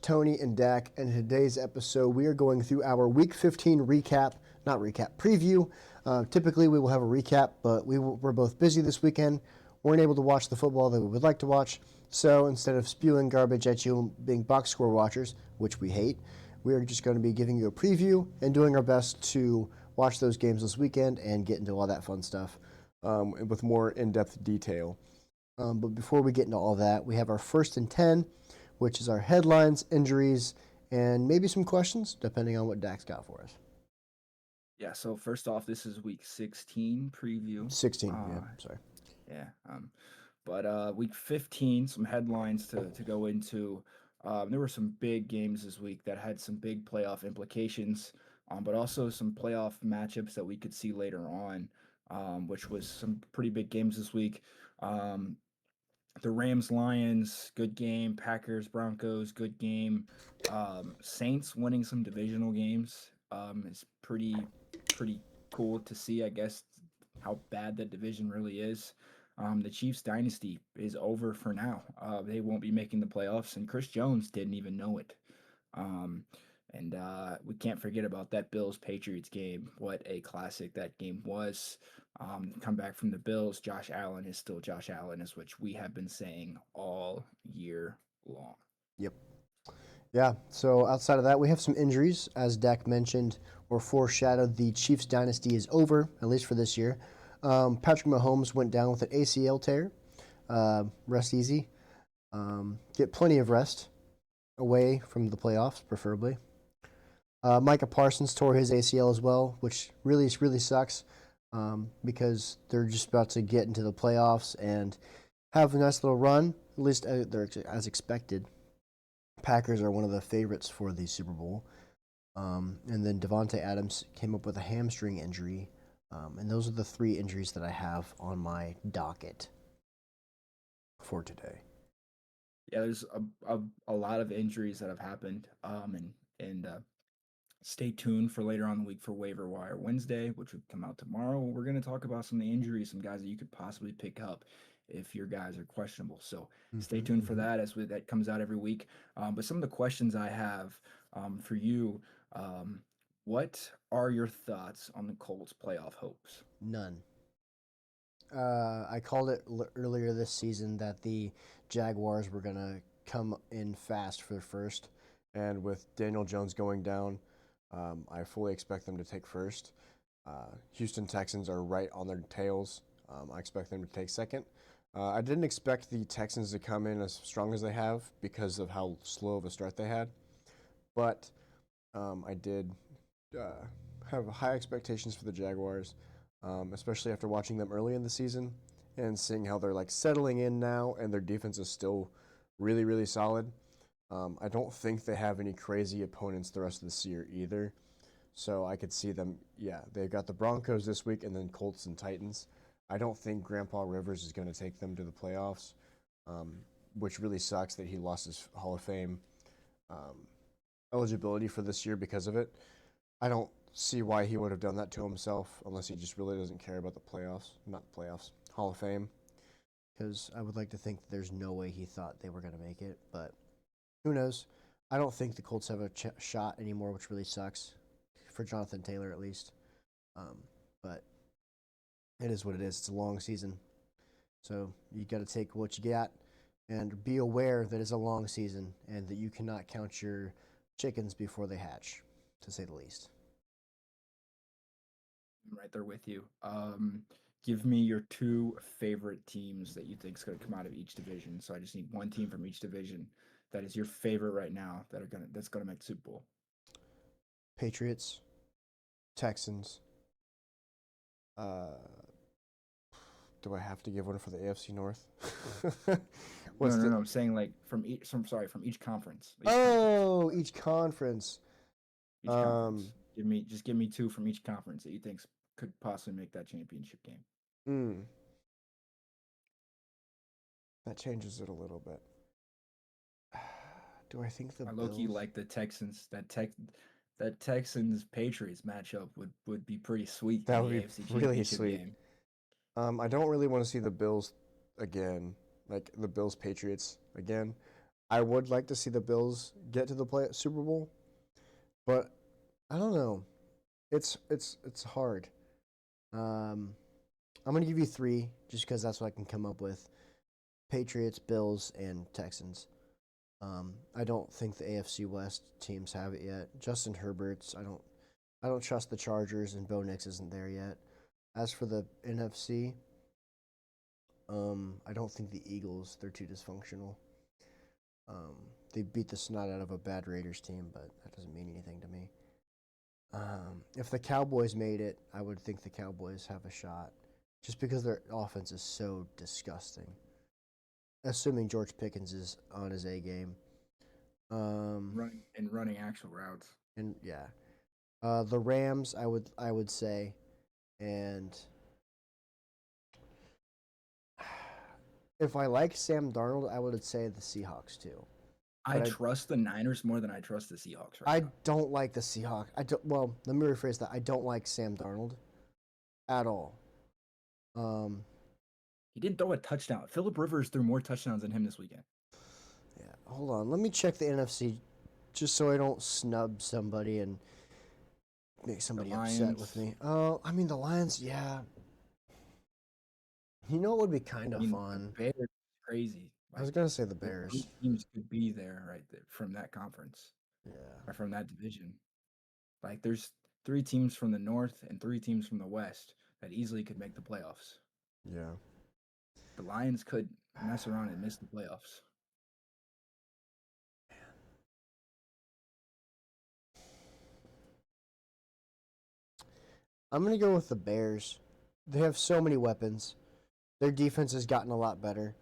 Tony and Dak, and in today's episode, we are going through our Week 15 preview. Typically, we will have a recap, but we're both busy this weekend. Weren't able to watch the football that we would like to watch, so instead of spewing garbage at you being box score watchers, which we hate, we are just going to be giving you a preview and doing our best to watch those games this weekend and get into all that fun stuff with more in-depth detail. But before we get into all that, we have our first and 10, which is our headlines, injuries, and maybe some questions, depending on what Dak's got for us. Yeah, so first off, this is week 16 preview. 16, sorry. Yeah. But week 15, some headlines to go into. There were some big games this week that had some big playoff implications, but also some playoff matchups that we could see later on, which was some pretty big games this week. The Rams Lions, good game. Packers Broncos, good game. Saints winning some divisional games is pretty cool to see. I guess how bad the division really is. The Chiefs dynasty is over for now. They won't be making the playoffs, and Chris Jones didn't even know it. Um, and we can't forget about that Bills Patriots game. What a classic that game was. Come back from the Bills. Josh Allen is still Josh Allen, is which we have been saying all year long. Yep. Yeah, so outside of that, we have some injuries. As Dak mentioned or foreshadowed, the Chiefs dynasty is over, at least for this year. Patrick Mahomes went down with an ACL tear. Rest easy. Get plenty of rest away from the playoffs, preferably. Micah Parsons tore his ACL as well, which really sucks because they're just about to get into the playoffs and have a nice little run. At least they're as expected. Packers are one of the favorites for the Super Bowl. And then Devontae Adams came up with a hamstring injury. And those are the three injuries that I have on my docket for today. Yeah, there's a lot of injuries that have happened. And stay tuned for later on the week for Waiver Wire Wednesday, which would come out tomorrow. We're going to talk about some of the injuries, some guys that you could possibly pick up if your guys are questionable. So stay tuned for that that comes out every week. But some of the questions I have for you, what are your thoughts on the Colts' playoff hopes? None. I called it earlier this season that the Jaguars were going to come in fast for first. And with Daniel Jones going down, I fully expect them to take first. Houston Texans are right on their tails. I expect them to take second. I didn't expect the Texans to come in as strong as they have because of how slow of a start they had. But I did have high expectations for the Jaguars, especially after watching them early in the season and seeing how they're like settling in now and their defense is still really solid. I don't think they have any crazy opponents the rest of this year either. So I could see them, they've got the Broncos this week and then Colts and Titans. I don't think Grandpa Rivers is going to take them to the playoffs, which really sucks that he lost his Hall of Fame eligibility for this year because of it. I don't see why he would have done that to himself unless he just really doesn't care about the playoffs, not the playoffs, Hall of Fame. Because I would like to think that there's no way he thought they were going to make it, but who knows? I don't think the Colts have a shot anymore, which really sucks for Jonathan Taylor at least. But it is what it is. It's a long season, so you got to take what you got and be aware that it's a long season and that you cannot count your chickens before they hatch, to say the least. I'm right there with you. Give me your two favorite teams that you think is going to come out of each division. So I just need one team from each division that is your favorite right now that's gonna make the Super Bowl. Patriots, Texans. Do I have to give one for the AFC North? No. I'm saying like from each. From each conference. Each conference. Each conference. Give me two from each conference that you think could possibly make that championship game. That changes it a little bit. Do I think the I Bills? low-key like the Texans. That Texans Patriots matchup would be pretty sweet. That would be really sweet. Game. I don't really want to see the Bills again, like the Bills Patriots again. I would like to see the Bills get to the Super Bowl, but I don't know. It's hard. Um, I'm gonna give you three just because that's what I can come up with: Patriots, Bills, and Texans. I don't think the AFC West teams have it yet. Justin Herbert's. I don't trust the Chargers, and Bo Nix isn't there yet. As for the NFC, I don't think the Eagles. They're too dysfunctional. Um, they beat the snot out of a bad Raiders team, but that doesn't mean anything to me. If the Cowboys made it, I would think the Cowboys have a shot, just because their offense is so disgusting. Assuming George Pickens is on his A game. Um, running actual routes. and yeah, the Rams, I would say, and if I like Sam Darnold, I would say the Seahawks too. I But trust the Niners more than I trust the Seahawks right I now. don't like the Seahawks. I don't. Well, let me rephrase that. I don't like Sam Darnold at all. Um, He didn't throw a touchdown. Philip Rivers threw more touchdowns than him this weekend. yeah. Hold on. Let me check the NFC just so I don't snub somebody and make The somebody upset with Lions. me. Oh, I mean the Lions. Yeah. You know what would be kind I of mean, the fun? Bears is crazy. I was Like gonna say the those three Bears. teams could be there right there from that conference Yeah. or from that division. Like there's three teams from the North and three teams from the West that easily could make the playoffs. Yeah. The Lions could mess around and miss the playoffs. I'm gonna go with the Bears. They have so many weapons. Their defense has gotten a lot better.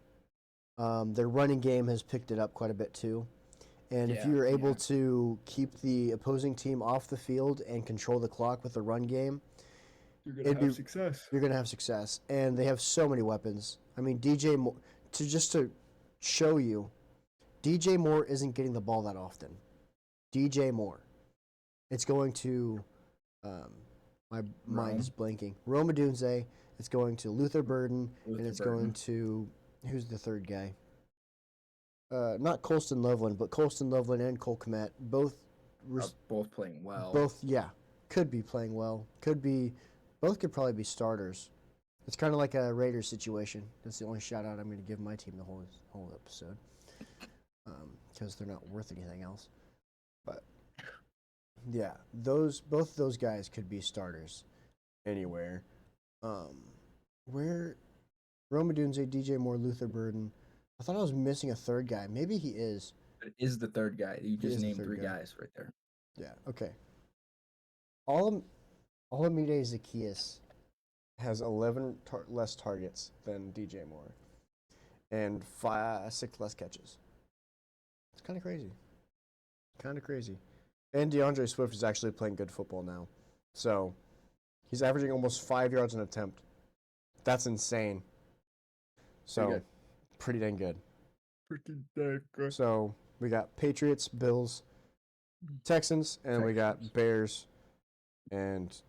Their running game has picked it up quite a bit too. And if Yeah, you're able yeah. to keep the opposing team off the field and control the clock with the run game, You're gonna it'd be have success. you're gonna have success. And they have so many weapons. I mean, DJ Moore, to show you, DJ Moore isn't getting the ball that often. DJ Moore. It's going to um, my mind is Rome, blanking. Roma Dunze. It's going to Luther Burden, and Luther it's going Burden to who's the third guy? Not Colston Loveland, but Colston Loveland and Cole Kmet, are both playing well. both, yeah, could be playing well. Both could probably be starters. It's kind of like a Raiders situation. That's the only shout out I'm going to give my team the whole episode, because they're not worth anything else. But yeah, both those guys could be starters anywhere. Um, where Roma Dunze, DJ Moore, Luther Burden. I thought I was missing a third guy. Maybe he is. It is the third guy. You He just is the named third three guy. guys right there. Yeah. Okay. All Olamide Zacchaeus has 11 less targets than DJ Moore and 6 less catches. It's kind of crazy. Kind of crazy. And DeAndre Swift is actually playing good football now. So he's averaging almost 5 yards an attempt. That's insane. So pretty dang good. Pretty dang good. So we got Patriots, Bills, Texans, and we got Texans. Bears and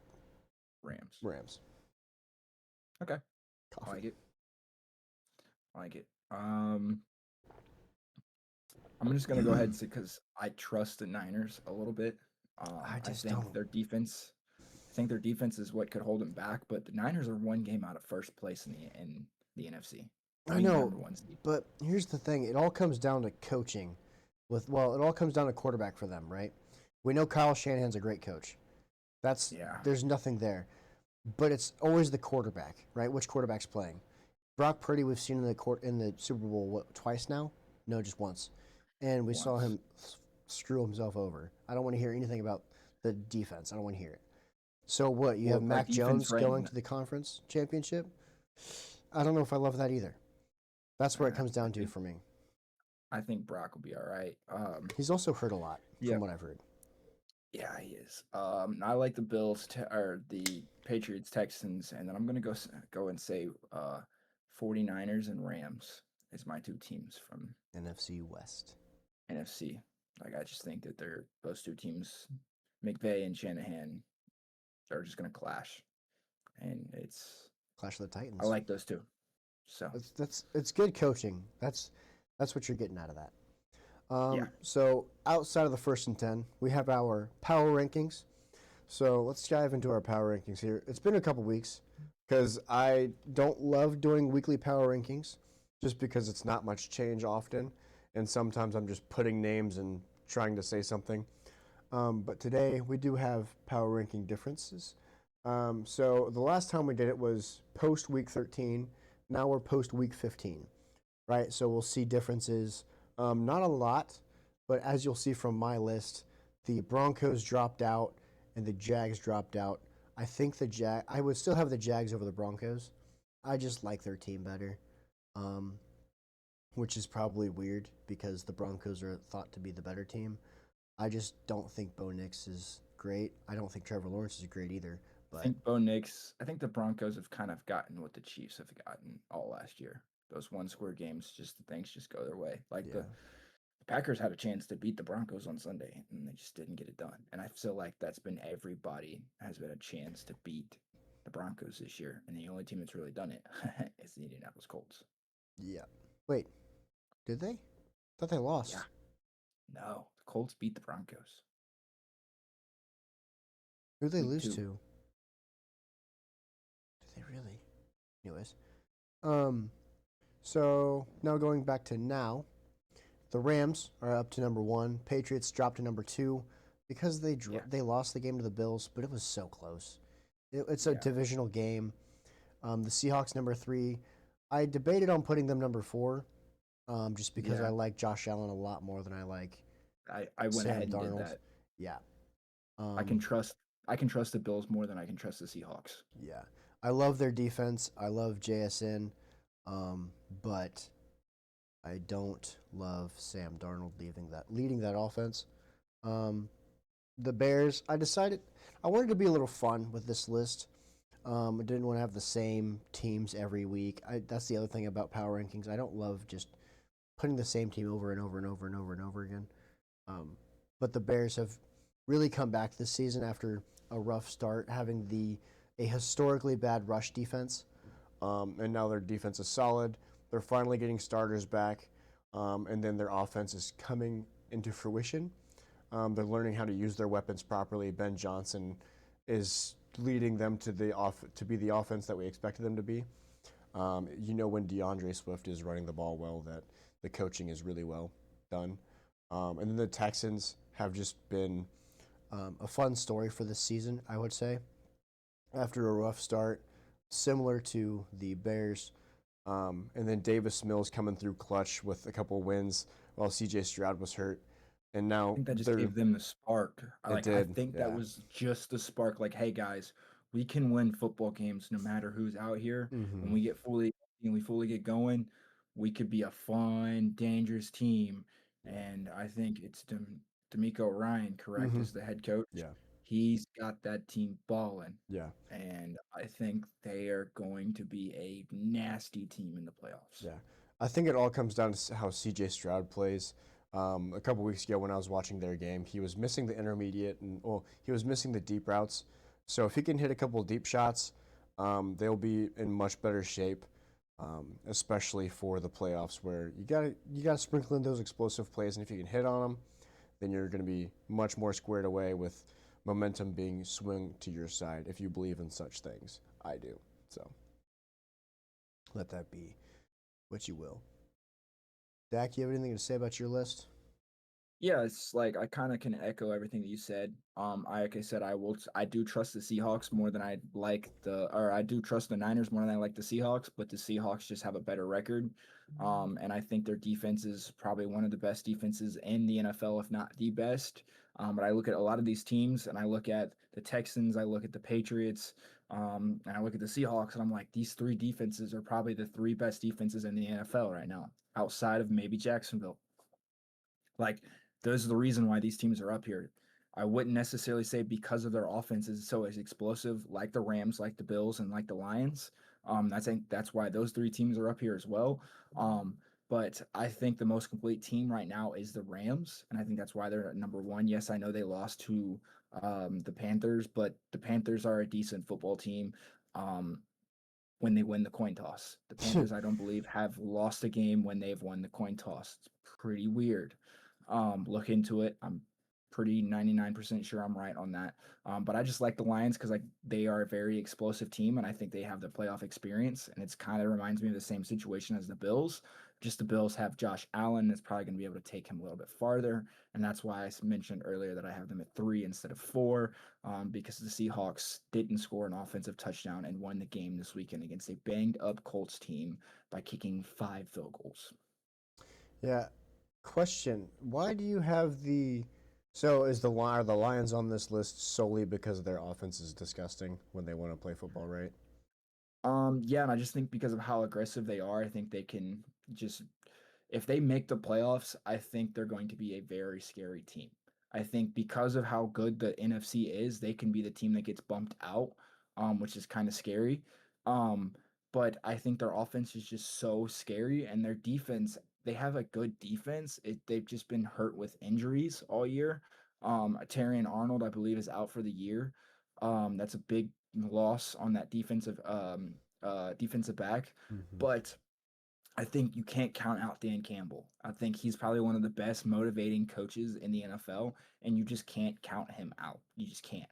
Rams. Okay. I like it. I'm just gonna go ahead and say because I trust the Niners a little bit. I just think don't. their defense. I think their defense is what could hold them back, but the Niners are one game out of first place in the NFC. I know, number one seed. but here's the thing: it all comes down to coaching. It all comes down to quarterback for them, right? We know Kyle Shanahan's a great coach. There's nothing there, but it's always the quarterback, right? Which quarterback's playing? Brock Purdy, we've seen in the Super Bowl twice now? No, just once, and we saw him screw himself over. I don't want to hear anything about the defense. I don't want to hear it. So what? You have Mac Jones going to the conference championship? I don't know if I love that either. That's where it comes down to for me. I think Brock will be all right. He's also hurt a lot, from what I've heard. Yeah, he is. I like the Bills or the Patriots, Texans, and then I'm gonna go and say 49ers and Rams is my two teams from NFC West. NFC. Like I just think that those two teams, McVay and Shanahan, are just gonna clash, and it's Clash of the Titans. I like those two. So it's good coaching. That's what you're getting out of that. Yeah. So outside of the first and 10, we have our power rankings. So let's dive into our power rankings here. It's been a couple weeks because I don't love doing weekly power rankings just because it's not much change often. And sometimes I'm just putting names and trying to say something. But today we do have power ranking differences. So the last time we did it was post week 13. Now we're post week 15, right? So we'll see differences. Not a lot, but as you'll see from my list, the Broncos dropped out and the Jags dropped out. I think I would still have the Jags over the Broncos. I just like their team better, um, which is probably weird because the Broncos are thought to be the better team. I just don't think Bo Nix is great. I don't think Trevor Lawrence is great either. But I think the Broncos have kind of gotten what the Chiefs have gotten all last year. Those one score games, just things just go their way. Like yeah, the Packers had a chance to beat the Broncos on Sunday, and they just didn't get it done. And I feel like that's been everybody has been a chance to beat the Broncos this year, and the only team that's really done it is the Indianapolis Colts. yeah. Wait, did they? Thought they Yeah, lost. no, the Colts beat the Broncos Who did they week lose two. to? Did they really? Anyways, um, so now going back to now, the Rams are up to number one. Patriots dropped to number two because Yeah, they lost the game to the Bills, but it was so close. It's a yeah, divisional game. The Seahawks number three. I debated on putting them number four, just because I yeah. like Josh Allen a lot more than I like I went Sam ahead and did Darnold. that. Yeah. I Um, can trust I can trust the Bills more than I can trust the Seahawks. yeah. I love their defense. I love JSN, um, but I don't love Sam Darnold leading that offense. Um, the Bears. I wanted to be a little fun with this list. I didn't want to have the same teams every week. That's the other thing about power rankings. I don't love just putting the same team over and over and over and over and over again. Um, but the Bears have really come back this season after a rough start, having the a historically bad rush defense, and now their defense is solid. They're finally getting starters back, and then their offense is coming into fruition. They're learning how to use their weapons properly. Ben Johnson is leading them to be the offense that we expected them to be. When DeAndre Swift is running the ball well, that the coaching is really well done. And then the Texans have just been a fun story for this season, I would say. After a rough start, similar to the Bears, and then Davis Mills coming through clutch with a couple wins while CJ Stroud was hurt. And I now think that just they're gave them the spark. it I did, think that yeah. was just the spark. Like, hey guys, we can win football games no matter who's out here. When Mm-hmm. we get fully and we fully get going, we could be a fun, dangerous team. And I think it's D'Amico Ryan, correct, Mm-hmm. as the head coach. Yeah. He's got that team balling, Yeah. and I think they are going to be a nasty team in the playoffs. Yeah. I think it all comes down to how CJ Stroud plays. A couple weeks ago when I was watching their game, he was missing the intermediate he was missing the deep routes. So if he can hit a couple deep shots, they'll be in much better shape, especially for the playoffs where you gotta sprinkle in those explosive plays, and if you can hit on them, then you're going to be much more squared away with momentum being swung to your side if you believe in such things. I do. So let that be what you will. Dak, you have anything to say about your list? Yeah, it's like I kind of can echo everything that you said. Like I said, I do trust the Seahawks more than I do trust the Niners more than I like the Seahawks, but the Seahawks just have a better record. And I think their defense is probably one of the best defenses in the NFL, if not the best. But I look at a lot of these teams, and I look at the Texans, I look at the Patriots, and I look at the Seahawks, and I'm like, these three defenses are probably the three best defenses in the NFL right now, outside of maybe Jacksonville. Like, those are the reason why these teams are up here. I wouldn't necessarily say because of their offense is so as explosive, like the Rams, like the Bills, and like the Lions. I think that's why those three teams are up here as well. But I think the most complete team right now is the Rams, and I think that's why they're at number one. Yes, I know they lost to the Panthers, but the Panthers are a decent football team. Um, when they win the coin toss, the Panthers, I don't believe, have lost a game when they've won the coin toss. It's pretty weird. Look into it. I'm pretty 99% sure I'm right on that. But I just like the Lions because like they are a very explosive team, and I think they have the playoff experience. And it's kind of reminds me of the same situation as the Bills. Just the Bills have Josh Allen that's probably going to be able to take him a little bit farther, and that's why I mentioned earlier that I have them at 3 instead of 4, because the Seahawks didn't score an offensive touchdown and won the game this weekend against a banged up Colts team by kicking 5 field goals. Yeah. Question: why do you have the? So are the Lions on this list solely because their offense is disgusting when they want to play football, right? Yeah, and I just think because of how aggressive they are, I think they can just if they make the playoffs, I think they're going to be a very scary team. I think because of how good the NFC is, they can be the team that gets bumped out, which is kind of scary. Um, but I think their offense is just so scary, and their defense, they have a good defense. They've just been hurt with injuries all year. Terrion Arnold, I believe, is out for the year. That's a big loss on that defensive back. Hmm. But I think you can't count out Dan Campbell. I think he's probably one of the best motivating coaches in the NFL, and you just can't count him out. You just can't.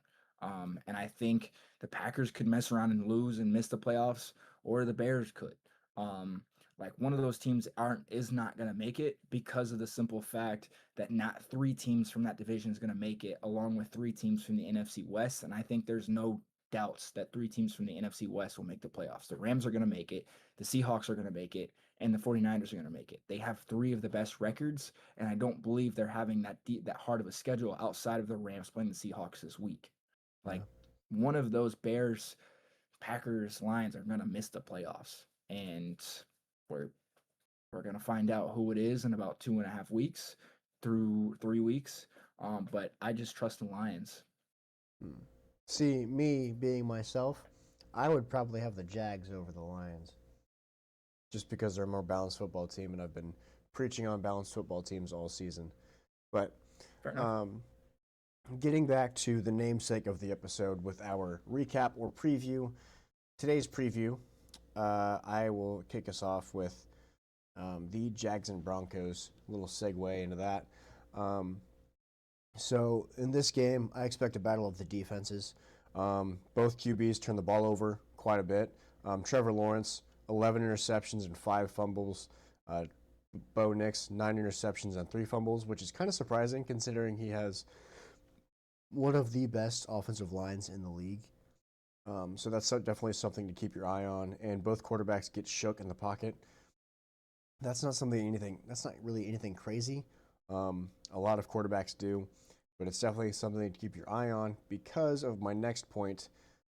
And I think the Packers could mess around and lose and miss the playoffs, or the Bears could. Um, like one of those teams is not going to make it because of the simple fact that not 3 teams from that division is going to make it, along with 3 teams from the NFC West. And I think there's no doubts that 3 teams from the NFC West will make the playoffs. The Rams are going to make it, the Seahawks are going to make it, and the 49ers are going to make it. They have 3 of the best records, and I don't believe they're having that hard of a schedule outside of the Rams playing the Seahawks this week. Yeah. Like one of those Bears, Packers, Lions are going to miss the playoffs, and we're we're going to find out who it is in about 2.5 weeks through 3 weeks. But I just trust the Lions. Hmm. See, me being myself, I would probably have the Jags over the Lions, just because they're a more balanced football team, and I've been preaching on balanced football teams all season. But Fair enough. um, getting back to the namesake of the episode with our recap or preview, today's preview, I will kick us off with the Jags and Broncos. A little segue into that. Um, so in this game, I expect a battle of the defenses. Both QBs turn the ball over quite a bit. Trevor Lawrence, 11 interceptions and 5 fumbles. Bo Nix, 9 interceptions and 3 fumbles, which is kind of surprising considering he has one of the best offensive lines in the league. So that's definitely something to keep your eye on. And both quarterbacks get shook in the pocket. That's not really anything crazy. A lot of quarterbacks do, but it's definitely something to keep your eye on because of my next point.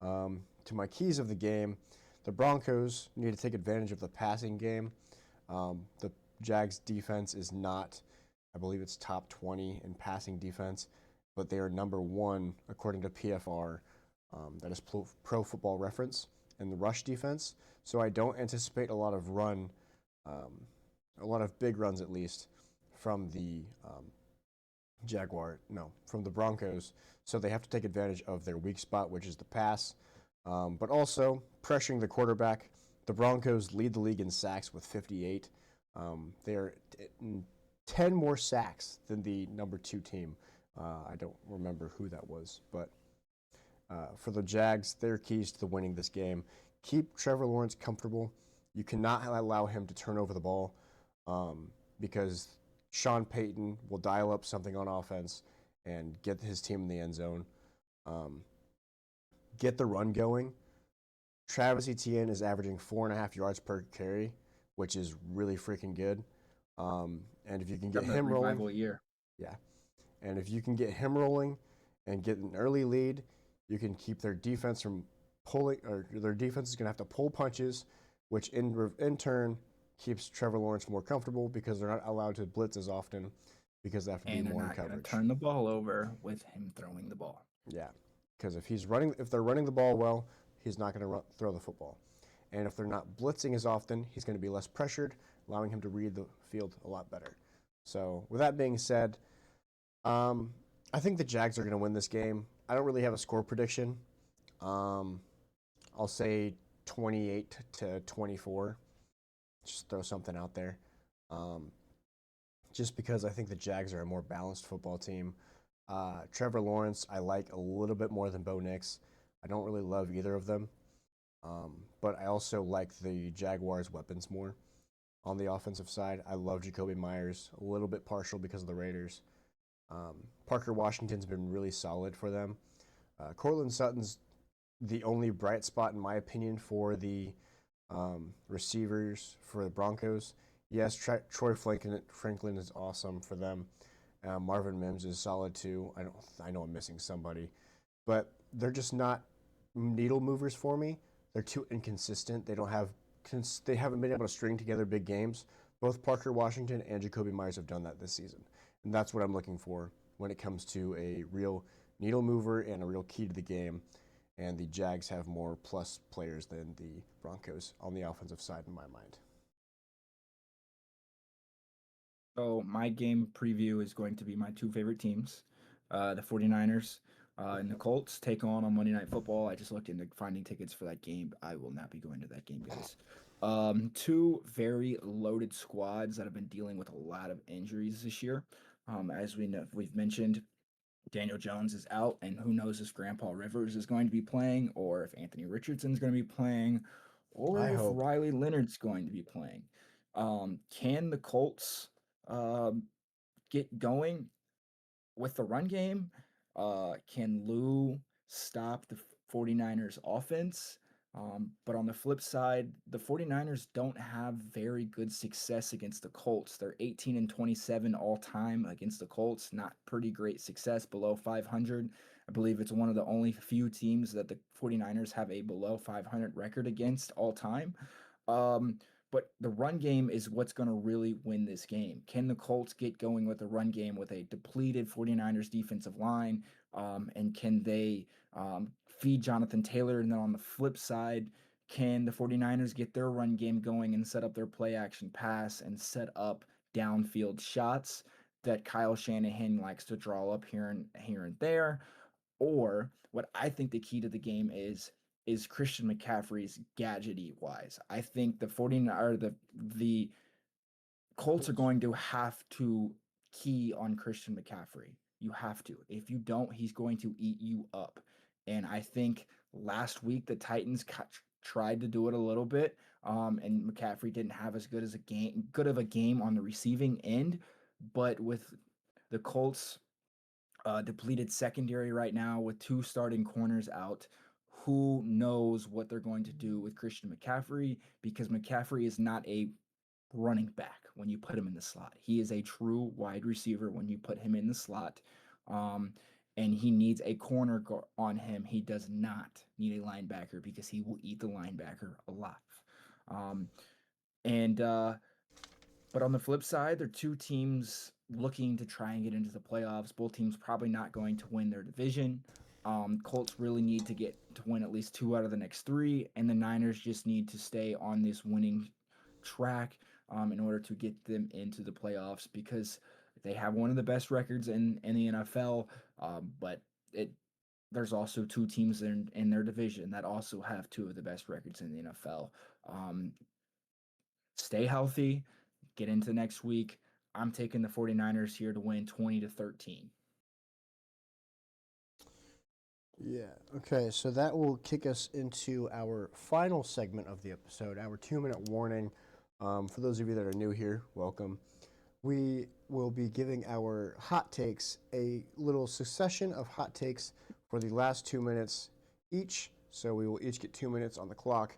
To my keys of the game, the Broncos need to take advantage of the passing game. The Jags defense is not, I believe it's top 20 in passing defense, but they are number 1 according to PFR. That is Pro Football Reference in the rush defense. So I don't anticipate um, a lot of big runs at least from the from the Broncos. So they have to take advantage of their weak spot, which is the pass, but also pressuring the quarterback. The Broncos lead the league in sacks with 58. They're 10 more sacks than the number 2 team. I don't remember who that was, but for the Jags, their keys to winning this game: keep Trevor Lawrence comfortable. You cannot allow him to turn over the ball because Sean Payton will dial up something on offense and get his team in the end zone. Um, get the run going. Travis Etienne is averaging 4.5 yards per carry, which is really freaking good. And if you can get From the him rolling, revival year. yeah. And if you can get him rolling and get an early lead, you can keep their defense from pulling, or their defense is going to have to pull punches, which in turn keeps Trevor Lawrence more comfortable because they're not allowed to blitz as often because they have to be And they're more in not going to coverage. turn the ball over with him throwing the ball. Yeah, because if they're running the ball well, he's not going to throw the football. And if they're not blitzing as often, he's going to be less pressured, allowing him to read the field a lot better. So, with that being said, I think the Jags are going to win this game. I don't really have a score prediction. Um, I'll say 28-24. Just throw something out there. Um, just because I think the Jags are a more balanced football team. Trevor Lawrence, I like a little bit more than Bo Nix. I don't really love either of them, but I also like the Jaguars' weapons more on the offensive side. I love Jacoby Myers, a little bit partial because of the Raiders. Parker Washington's been really solid for them. Cortland Sutton's the only bright spot, in my opinion, for the receivers for the Broncos. Yes, Troy Franklin is awesome for them. Marvin Mims is solid too. I know I'm missing somebody, but they're just not needle movers for me. They're too inconsistent. They haven't been able to string together big games. Both Parker Washington and Jacoby Myers have done that this season, and that's what I'm looking for when it comes to a real needle mover and a real key to the game. And the Jags have more plus players than the Broncos on the offensive side, in my mind. So my game preview is going to be my two favorite teams, the 49ers and the Colts take on Monday Night Football. I just looked into finding tickets for that game. I will not be going to that game, guys. Two very loaded squads that have been dealing with a lot of injuries this year. As we know, we've mentioned, Daniel Jones is out, and who knows if Grandpa Rivers is going to be playing, or if Anthony Richardson's going to be playing, or I if hope. Riley Leonard's going to be playing. Can the Colts um, get going with the run game? Can Lou stop the 49ers offense? But on the flip side, the 49ers don't have very good success against the Colts. They're 18 and 27 all time against the Colts. Not pretty great success, below 500. I believe it's one of the only few teams that the 49ers have a below 500 record against all time. Um, but the run game is what's going to really win this game. Can the Colts get going with the run game with a depleted 49ers defensive line? And can they feed Jonathan Taylor? And then on the flip side, can the 49ers get their run game going and set up their play action pass and set up downfield shots that Kyle Shanahan likes to draw up here and there? Or what I think the key to the game is Christian McCaffrey's gadgety wise. I think the 49 or the Colts are going to have to key on Christian McCaffrey. You have to. If you don't, he's going to eat you up. And I think last week the Titans tried to do it a little bit, and McCaffrey didn't have as good of a game on the receiving end. But with the Colts depleted secondary right now with two starting corners out. Who knows what they're going to do with Christian McCaffrey, because McCaffrey is not a running back when you put him in the slot. He is a true wide receiver when you put him in the slot. Um, and he needs a corner on him. He does not need a linebacker because he will eat the linebacker alive. Um, and but on the flip side, they're two teams looking to try and get into the playoffs. Both teams probably not going to win their division. Colts really need to get to win at least two out of the next three, and the Niners just need to stay on this winning track in order to get them into the playoffs, because they have one of the best records in the NFL. But it there's also two teams in their division that also have two of the best records in the NFL. Um, Stay healthy, get into next week. I'm taking the 49ers here to win 20-13. Yeah. Okay. So that will kick us into our final segment of the episode, our 2 minute warning. For those of you that are new here, welcome. We will be giving our hot takes, a little succession of hot takes for the last 2 minutes each. So we will each get 2 minutes on the clock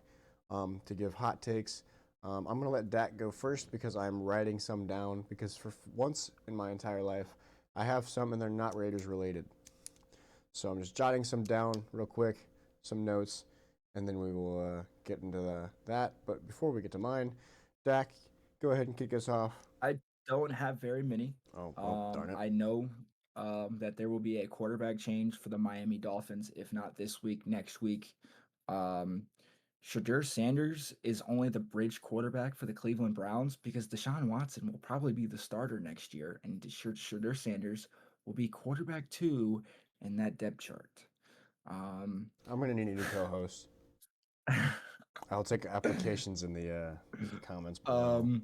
to give hot takes. I'm going to let Dak go first because I'm writing some down, because for once in my entire life, I have some and they're not Raiders related. So I'm just jotting some down real quick, some notes, and then we will get into that. But before we get to mine, Dak, go ahead and kick us off. I don't have very many. Oh, well, darn it. I know that there will be a quarterback change for the Miami Dolphins, if not this week, next week. Um, Shadur Sanders is only the bridge quarterback for the Cleveland Browns because Deshaun Watson will probably be the starter next year, and Shadur Sanders will be quarterback two in that depth chart. Um, I'm going to need a new co host. I'll take applications in the comments below.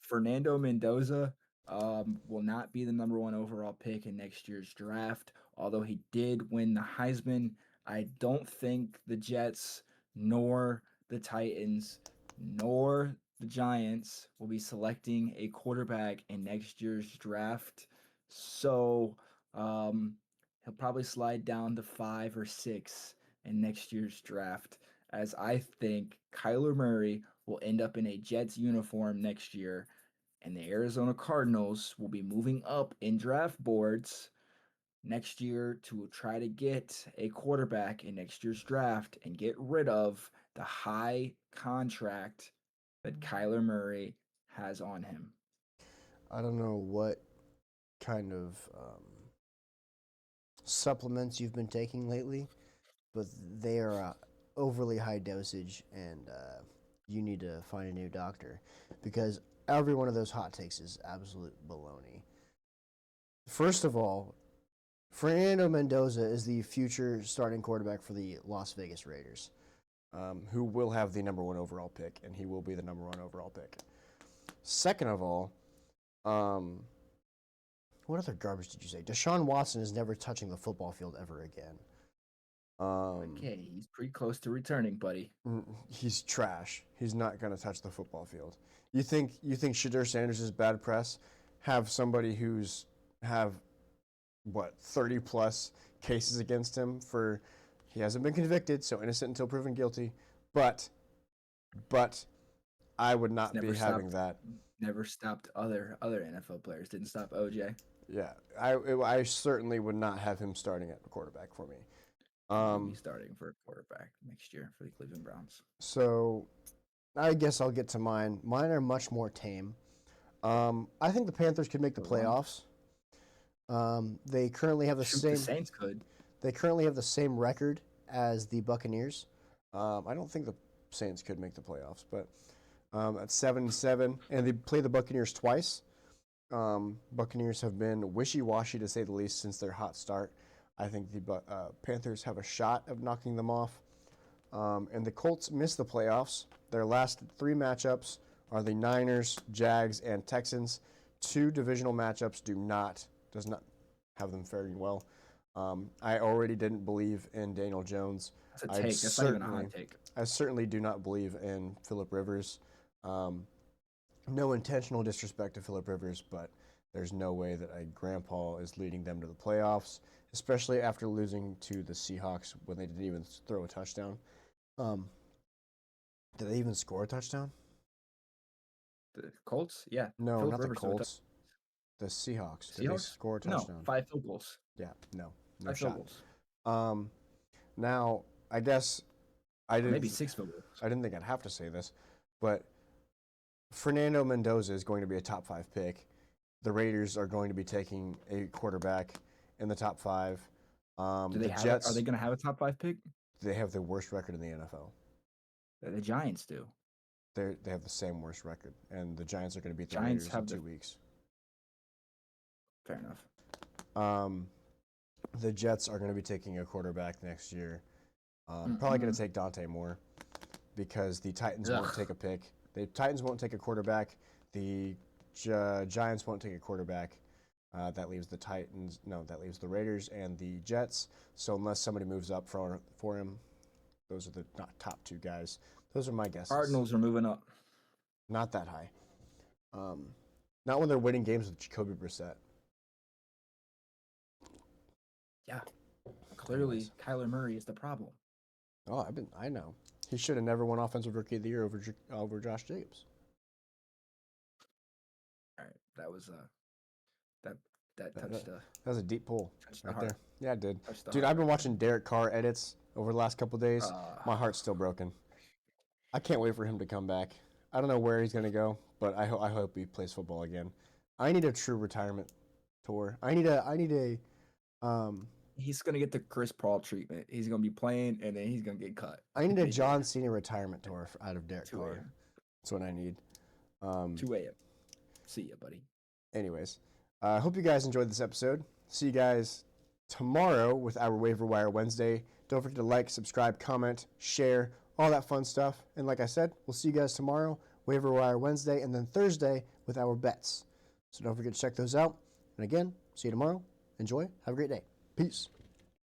Fernando Mendoza will not be the number one overall pick in next year's draft. Although he did win the Heisman, I don't think the Jets nor the Titans nor the Giants will be selecting a quarterback in next year's draft. So um, he'll probably slide down to 5 or 6 in next year's draft, as I think Kyler Murray will end up in a Jets uniform next year, and the Arizona Cardinals will be moving up in draft boards next year to try to get a quarterback in next year's draft and get rid of the high contract that Kyler Murray has on him. I don't know what kind of supplements you've been taking lately, but they are overly high dosage, and you need to find a new doctor because every one of those hot takes is absolute baloney. First of all, Fernando Mendoza is the future starting quarterback for the Las Vegas Raiders, who will have the number one overall pick, and he will be the number one overall pick. Second of all, what other garbage did you say? Deshaun Watson is never touching the football field ever again. Okay, he's pretty close to returning, buddy. He's trash. He's not going to touch the football field. You think Shadur Sanders is bad press? Have somebody who's have 30 plus cases against him for he hasn't been convicted, so innocent until proven guilty. But I would not be having that. Never stopped other NFL players. Didn't stop OJ. Yeah, I certainly would not have him starting at quarterback for me. He'll be starting for a quarterback next year for the Cleveland Browns. So I guess I'll get to mine. Mine are much more tame. I think the Panthers could make the playoffs. They currently have the same. The Saints could. They currently have the same record as the Buccaneers. I don't think the Saints could make the playoffs, but at 7-7, and they play the Buccaneers twice. Buccaneers have been wishy-washy to say the least since their hot start. I think the Panthers have a shot of knocking them off. And the Colts missed the playoffs. Their last 3 matchups are the Niners, Jags, and Texans. 2 divisional matchups does not have them faring well. I already didn't believe in Daniel Jones. That's a take. That's not even a hot take. I certainly do not believe in Phillip Rivers. No intentional disrespect to Phillip Rivers, but there's no way that a grandpa is leading them to the playoffs, especially after losing to the Seahawks when they didn't even throw a touchdown. Did they even score a touchdown? The Colts? Yeah. No, Phillip not Rivers the Colts. The Seahawks. Did they score a touchdown? No, 5 field goals. Yeah, no 5 shot. field goals. Now, I guess I didn't. Maybe 6 field goals. I didn't think I'd have to say this, but Fernando Mendoza is going to be a top 5 pick. The Raiders are going to be taking a quarterback in the top 5. The Jets, are they going to have a top 5 pick? They have the worst record in the NFL. The Giants do. They have the same worst record, and the Giants are going to beat the Raiders in 2 weeks. Fair enough. The Jets are going to be taking a quarterback next year. Probably going to take Dante Moore because the Titans won't take a pick. The Titans won't take a quarterback. The Giants won't take a quarterback. That leaves the Titans. No, that leaves the Raiders and the Jets. So unless somebody moves up for him, those are the top 2 guys. Those are my guesses. Cardinals are moving up. Not that high. Not when they're winning games with Jacoby Brissett. Yeah. Clearly, Kyler Murray is the problem. Oh, I know. He should have never won Offensive Rookie of the Year over Josh Jacobs. All right, that was that touched. That was a deep pull right there. Yeah, it did. Dude, I've been watching Derek Carr edits over the last couple of days. My heart's still broken. I can't wait for him to come back. I don't know where he's gonna go, but I hope he plays football again. I need a true retirement tour. I need a. He's gonna get the Chris Paul treatment. He's gonna be playing, and then he's gonna get cut. I need a John Cena retirement tour out of Derek Carr. That's what I need. 2 a.m. See ya, buddy. Anyways, I hope you guys enjoyed this episode. See you guys tomorrow with our Waiver Wire Wednesday. Don't forget to like, subscribe, comment, share, all that fun stuff. And like I said, we'll see you guys tomorrow, Waiver Wire Wednesday, and then Thursday with our bets. So don't forget to check those out. And again, see you tomorrow. Enjoy. Have a great day. Peace.